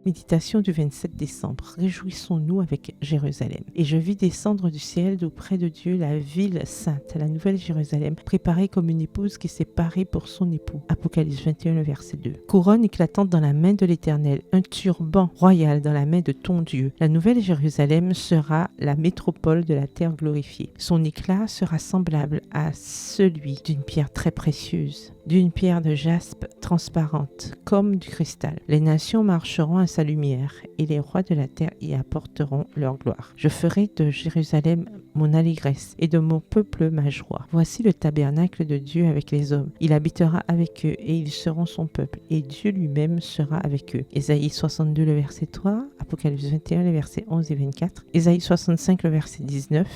Méditation du 27 décembre. Réjouissons-nous avec Jérusalem. Et je vis descendre du ciel d'auprès de Dieu la ville sainte, la nouvelle Jérusalem, préparée comme une épouse qui s'est parée pour son époux. Apocalypse 21, le verset 2. Couronne éclatante dans la main de l'Éternel, un turban royal dans la main de ton Dieu. La nouvelle Jérusalem sera la métropole de la terre glorifiée. Son éclat sera semblable à celui d'une pierre très précieuse, d'une pierre de jaspe transparente, comme du cristal. Les nations marcheront à sa lumière, et les rois de la terre y apporteront leur gloire. Je ferai de Jérusalem mon allégresse, et de mon peuple ma joie. Voici le tabernacle de Dieu avec les hommes. Il habitera avec eux, et ils seront son peuple, et Dieu lui-même sera avec eux. Ésaïe 62, le verset 3, Apocalypse 21, les versets 11 et 24, Ésaïe 65, le verset 19,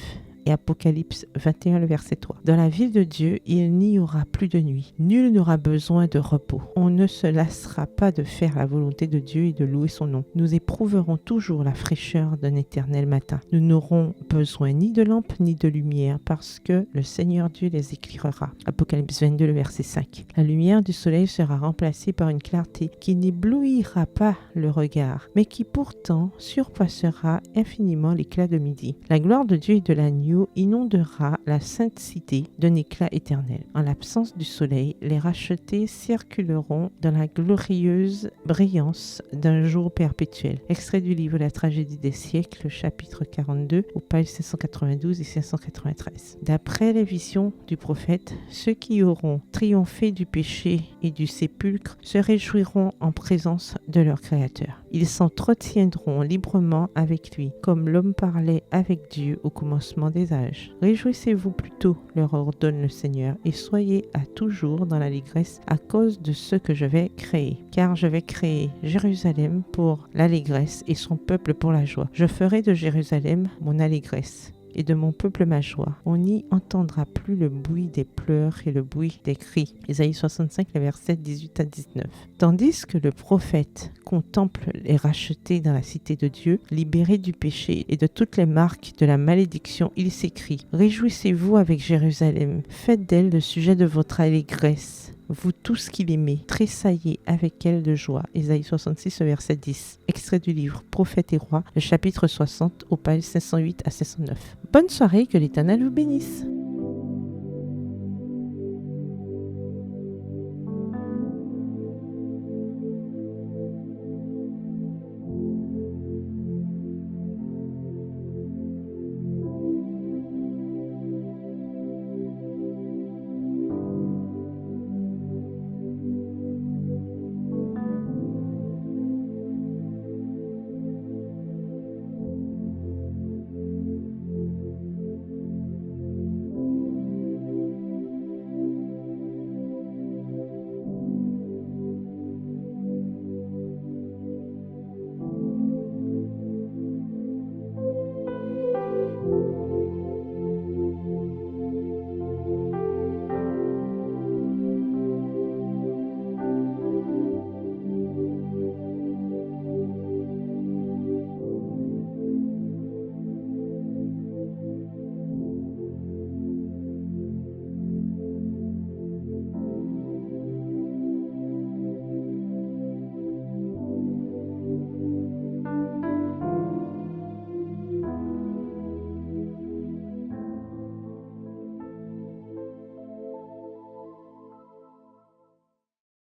et Apocalypse 21, le verset 3. Dans la ville de Dieu, il n'y aura plus de nuit. Nul n'aura besoin de repos. On ne se lassera pas de faire la volonté de Dieu et de louer son nom. Nous éprouverons toujours la fraîcheur d'un éternel matin. Nous n'aurons besoin ni de lampe ni de lumière parce que le Seigneur Dieu les éclairera. Apocalypse 22, le verset 5. La lumière du soleil sera remplacée par une clarté qui n'éblouira pas le regard, mais qui pourtant surpassera infiniment l'éclat de midi. La gloire de Dieu et de l'agneau inondera la sainte cité d'un éclat éternel. En l'absence du soleil, les rachetés circuleront dans la glorieuse brillance d'un jour perpétuel. Extrait du livre La tragédie des siècles, chapitre 42, aux pages 592 et 593. D'après les visions du prophète, ceux qui auront triomphé du péché et du sépulcre se réjouiront en présence de leur Créateur. Ils s'entretiendront librement avec lui, comme l'homme parlait avec Dieu au commencement des âges. Réjouissez-vous plutôt, leur ordonne le Seigneur, et soyez à toujours dans l'allégresse à cause de ce que je vais créer. Car je vais créer Jérusalem pour l'allégresse et son peuple pour la joie. Je ferai de Jérusalem mon allégresse et de mon peuple ma joie. On n'y entendra plus le bruit des pleurs et le bruit des cris. Ésaïe 65, les versets 18 à 19. Tandis que le prophète contemple les rachetés dans la cité de Dieu, libérés du péché et de toutes les marques de la malédiction, il s'écrie « Réjouissez-vous avec Jérusalem, faites d'elle le sujet de votre allégresse. Vous tous qui l'aimez, tressaillez avec elle de joie. » Ésaïe 66, verset 10. Extrait du livre Prophètes et rois, le chapitre 60, aux pages 508 à 509. Bonne soirée, que l'Éternel vous bénisse.